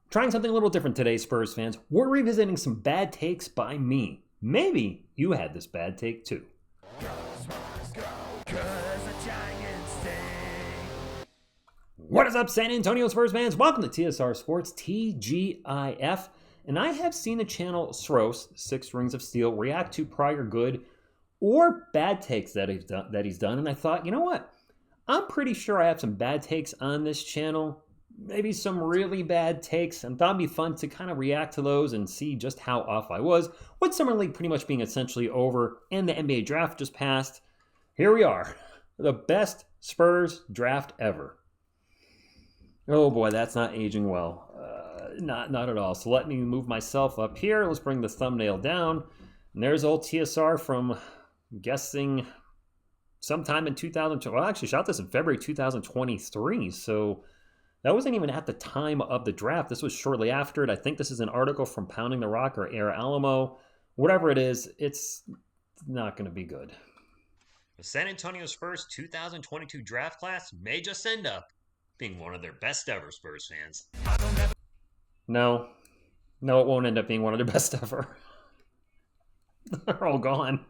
Trying something a little different today, Spurs fans. We're revisiting some bad takes by me. Maybe you had this bad take too. What is up, San Antonio Spurs fans? Welcome to TSR Sports, TGIF. And I have seen the channel Sros, Six Rings of Steel, react to prior good or bad takes that he's done. And I thought, you know what? I'm pretty sure I have some bad takes on this channel. Maybe some really bad takes, and thought it'd be fun to kind of react to those and see just how off I was. With Summer League pretty much being essentially over and the NBA draft just passed, here we are. The best Spurs draft ever. Oh boy, that's not aging well. Not at all. So let me move myself up here. Let's bring the thumbnail down. And there's old TSR from, I'm guessing, sometime in 2020. Well, I actually shot this in February 2023, so that wasn't even at the time of the draft. This was shortly after it. I think this is an article from Pounding the Rock or Air Alamo. Whatever it is, it's not going to be good. The San Antonio Spurs 2022 draft class may just end up being one of their best ever, Spurs fans. No, it won't end up being one of their best ever. They're all gone.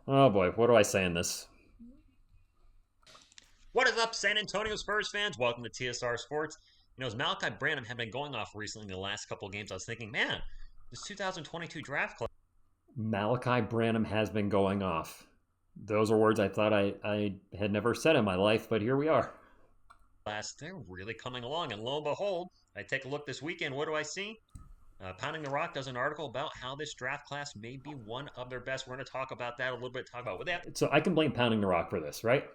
Oh boy, what do I say in this? What is up, San Antonio Spurs fans? Welcome to TSR Sports. You know, as Malaki Branham had been going off recently in the last couple of games, I was thinking, man, this 2022 draft class. Malaki Branham has been going off. Those are words I thought I had never said in my life, but here we are. They're really coming along, and lo and behold, I take a look this weekend. What do I see? Pounding the Rock does an article about how this draft class may be one of their best. We're going to talk about that a little bit, talk about what that. So I can blame Pounding the Rock for this, right?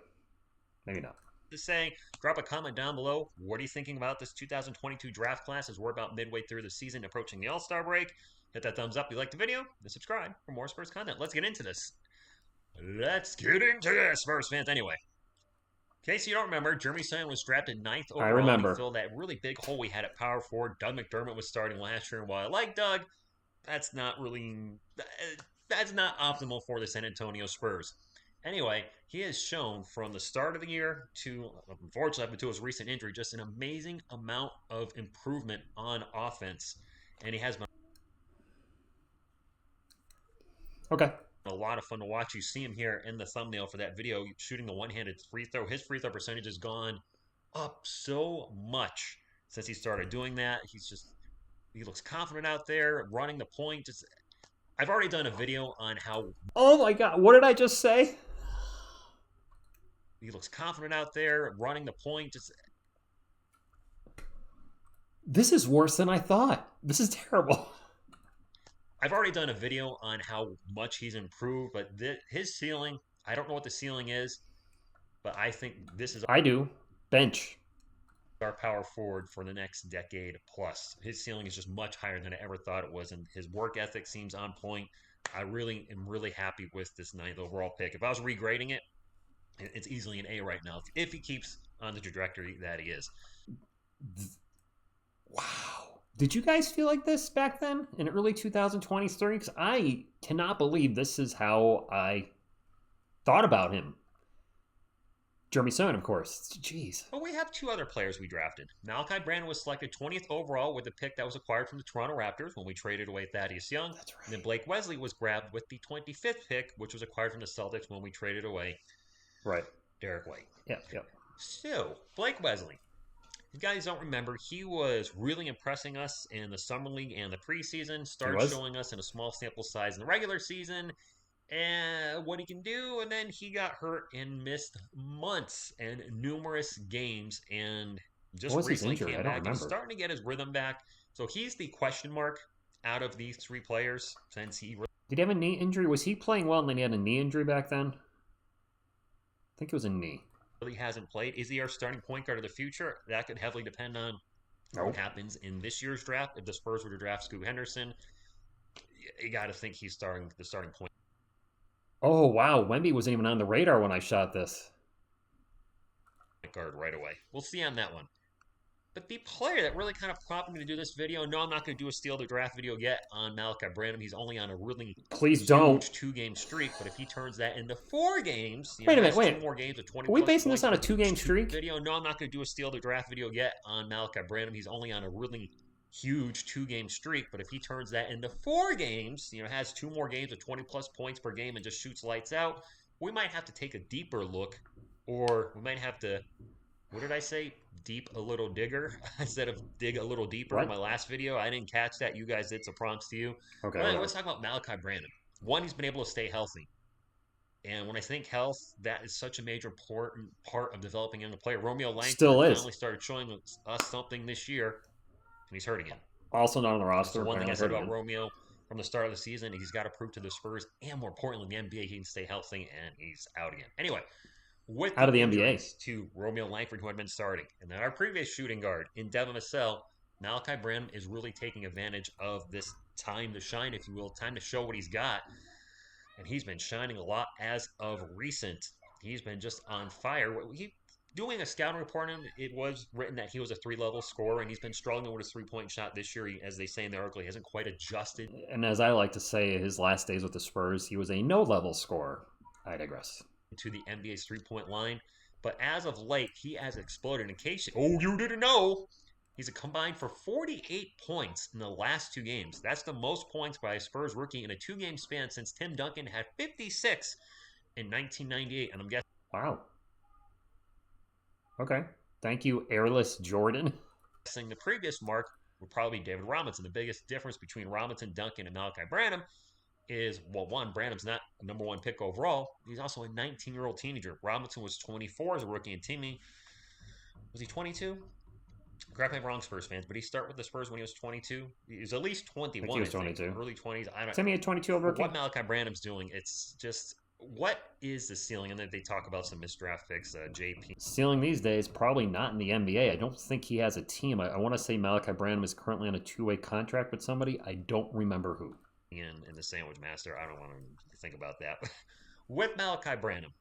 Maybe not. To say, drop a comment down below. What are you thinking about this 2022 draft class as we're about midway through the season, approaching the All-Star break? Hit that thumbs up if you like the video, and subscribe for more Spurs content. Let's get into this. Spurs fans. Anyway, in case you don't remember, Jeremy Sochan was drafted 9th overall. I remember. To fill that really big hole we had at power forward. Doug McDermott was starting last year, and while I like Doug, that's not optimal for the San Antonio Spurs. Anyway, he has shown from the start of the year to, unfortunately, to his recent injury, just an amazing amount of improvement on offense. And he has been a lot of fun to watch. You see him here in the thumbnail for that video, shooting the one-handed free throw. His free throw percentage has gone up so much since he started doing that. He looks confident out there, running the point. I've already done a video on how... Oh my God, what did I just say? He looks confident out there, running the point. This is worse than I thought. This is terrible. I've already done a video on how much he's improved, but his ceiling, I don't know what the ceiling is, but I think this is... I do. Bench. Our power forward for the next decade plus. His ceiling is just much higher than I ever thought it was, and his work ethic seems on point. I really am happy with this 9th overall pick. If I was regrading it, it's easily an A right now, if he keeps on the trajectory that he is. Wow. Did you guys feel like this back then in early 2023? Because I cannot believe this is how I thought about him. Jeremy Sochan, of course. Jeez. Well, we have two other players we drafted. Malaki Branham was selected 20th overall with a pick that was acquired from the Toronto Raptors when we traded away Thaddeus Young. That's right. And then Blake Wesley was grabbed with the 25th pick, which was acquired from the Celtics when we traded away Derek White. Yeah. So, Blake Wesley. If you guys don't remember, he was really impressing us in the Summer League and the preseason. Started showing us in a small sample size in the regular season and what he can do, and then he got hurt and missed months and numerous games, and just recently came back. He's starting to get his rhythm back, so he's the question mark out of these three players since he... Did he have a knee injury? Was he playing well and then he had a knee injury back then? I think it was a knee. Really hasn't played. Is he our starting point guard of the future? That could heavily depend on what happens in this year's draft. If the Spurs were to draft Scoot Henderson, you got to think he's the starting point. Oh, wow. Wemby wasn't even on the radar when I shot this. Guard right away. We'll see on that one. But the player that really kind of prompted me to do this video, no, I'm not going to do a steal the draft video yet on Malaki Branham. He's only on a really huge 2-game streak, but if he turns that into 4 games, wait a minute, 2 more games with 20. Are we basing this on a 2-game streak? Video? No, I'm not going to do a steal the draft video yet on Malaki Branham. He's only on a really huge 2-game streak, but if he turns that into 4 games, has 2 more games of 20-plus points per game and just shoots lights out, we might have to take a deeper look, or we might have to, what did I say? Deep a little digger instead of dig a little deeper in my last video. I didn't catch that. You guys did, so prompts to you. Okay. Well, let's talk about Malaki Branham. One, he's been able to stay healthy. And when I think health, that is such a major important part of developing a young player. Romeo Langford finally started showing us something this year, and he's hurt again. Also not on the roster. So one thing I said about Romeo from the start of the season, he's got to prove to the Spurs, and more importantly, the NBA, he can stay healthy, and he's out again. Anyway, with out of the NBA to Romeo Langford, who had been starting, and then our previous shooting guard in Devin Vassell, Malaki Branham is really taking advantage of this time to shine, if you will, time to show what he's got. And he's been shining a lot as of recent. He's been just on fire. Doing a scouting report on him, it was written that he was a 3-level scorer, and he's been struggling with his 3-point shot this year. As they say in the article, he hasn't quite adjusted. And as I like to say, his last days with the Spurs, he was a no-level scorer. I digress. To the NBA's 3-point line. But as of late, he has exploded. In case you didn't know, he's a combined for 48 points in the last 2 games. That's the most points by a Spurs rookie in a 2-game span since Tim Duncan had 56 in 1998. And I'm guessing. Wow. Okay. Thank you, Airless Jordan. The previous mark would probably be David Robinson. The biggest difference between Robinson, Duncan, and Malaki Branham is, well, one, Branham's not a number 1 pick overall. He's also a 19-year-old teenager. Robinson was 24 as a rookie, and teaming. Was he 22? Correct me if I'm wrong, Spurs fans, but he started with the Spurs when he was 22. He was at least 21. He was 22. Early 20s. Timmy at 22 over rookie. What Malaki Branham's doing, it's just, what is the ceiling? And then they talk about some missed draft picks, JP. Ceiling these days, probably not in the NBA. I don't think he has a team. I want to say Malaki Branham is currently on a 2-way contract with somebody. I don't remember who. In the Sandwich Master. I don't want to think about that. With Malaki Branham,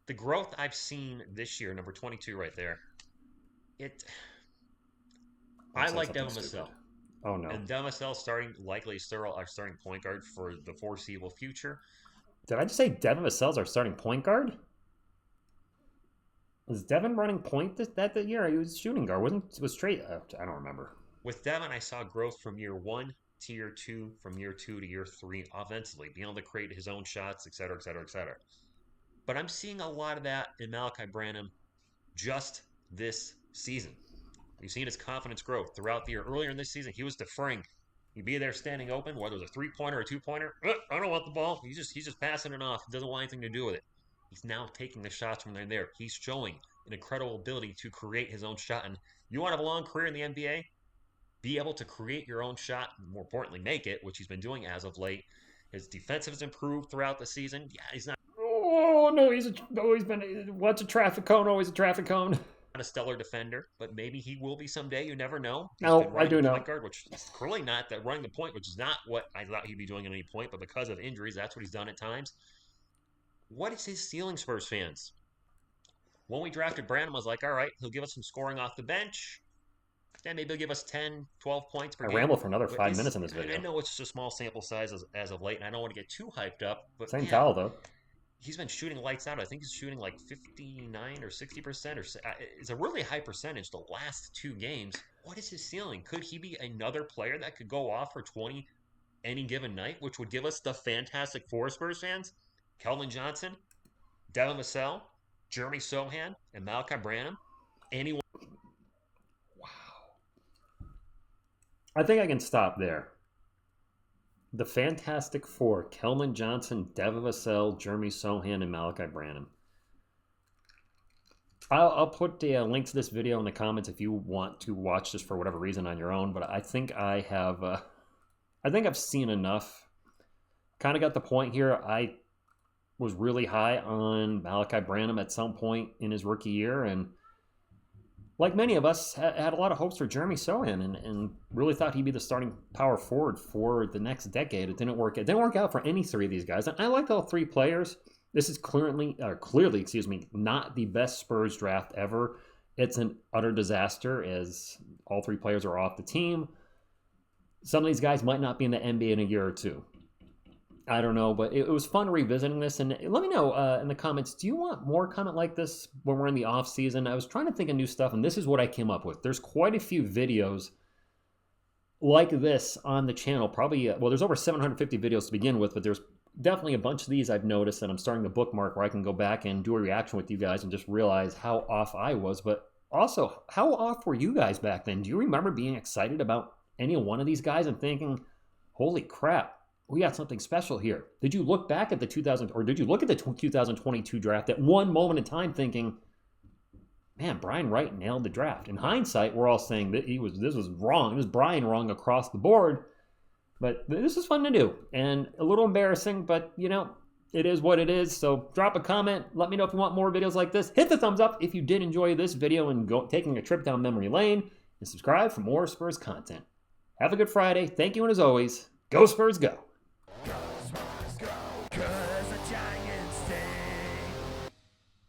the growth I've seen this year, number 22 right there, I like Devin Vassell. Oh, no. And Devin Vassell likely our starting point guard for the foreseeable future. Did I just say Devin Vassell's our starting point guard? Was Devin running point that year? He was shooting guard. Was straight. I don't remember. With Devin, I saw growth from year 1 to year 2, from year 2 to year 3 offensively, being able to create his own shots, et cetera, et cetera, et cetera. But I'm seeing a lot of that in Malaki Branham just this season. We've seen his confidence grow throughout the year. Earlier in this season, he was deferring. He'd be there standing open, whether it was a 3-pointer or a 2-pointer. I don't want the ball. He's just passing it off. He doesn't want anything to do with it. He's now taking the shots from there. He's showing an incredible ability to create his own shot. And you want to have a long career in the NBA? Be able to create your own shot, and more importantly, make it, which he's been doing as of late. His defensive has improved throughout the season. Yeah, he's not. Oh, no, he's always been. What's a traffic cone? Always a traffic cone. Not a stellar defender, but maybe he will be someday. You never know. No, I do know. Point guard, which is clearly not that running the point, which is not what I thought he'd be doing at any point, but because of injuries, that's what he's done at times. What is his ceiling, Spurs fans? When we drafted Branham, I was like, all right, he'll give us some scoring off the bench. Then maybe he'll give us 10, 12 points per game. I ramble for another 5 minutes in this video. I know it's just a small sample size as of late, and I don't want to get too hyped up. But same foul, though. He's been shooting lights out. I think he's shooting like 59 or 60%. It's a really high percentage the last 2 games. What is his ceiling? Could he be another player that could go off for 20 any given night, which would give us the Fantastic Four, Spurs fans? Keldon Johnson, Devin Vassell, Jeremy Sochan, and Malaki Branham. Anyone? I think I can stop there. The Fantastic Four: Keldon Johnson, Devin Vassell, Jeremy Sochan, and Malaki Branham. I'll put the link to this video in the comments if you want to watch this for whatever reason on your own. But I think I have. I think I've seen enough. Kind of got the point here. I was really high on Malaki Branham at some point in his rookie year, and like many of us, had a lot of hopes for Jeremy Sochan and really thought he'd be the starting power forward for the next decade. It didn't work. It didn't work out for any 3 of these guys. And I like all 3 players. This is clearly, not the best Spurs draft ever. It's an utter disaster as all 3 players are off the team. Some of these guys might not be in the NBA in a year or 2. I don't know, but it was fun revisiting this. And let me know in the comments, do you want more content like this when we're in the off season? I was trying to think of new stuff, and this is what I came up with. There's quite a few videos like this on the channel. Probably, well, there's over 750 videos to begin with, but there's definitely a bunch of these I've noticed, and I'm starting to bookmark where I can go back and do a reaction with you guys and just realize how off I was. But also, how off were you guys back then? Do you remember being excited about any one of these guys and thinking, holy crap, we got something special here? Did you look back at the 2022 draft at one moment in time thinking, man, Brian Wright nailed the draft? In hindsight, we're all saying that this was wrong. It was Brian wrong across the board. But this is fun to do and a little embarrassing, but it is what it is. So drop a comment. Let me know if you want more videos like this. Hit the thumbs up if you did enjoy this video and taking a trip down memory lane, and subscribe for more Spurs content. Have a good Friday. Thank you, and as always, go Spurs go.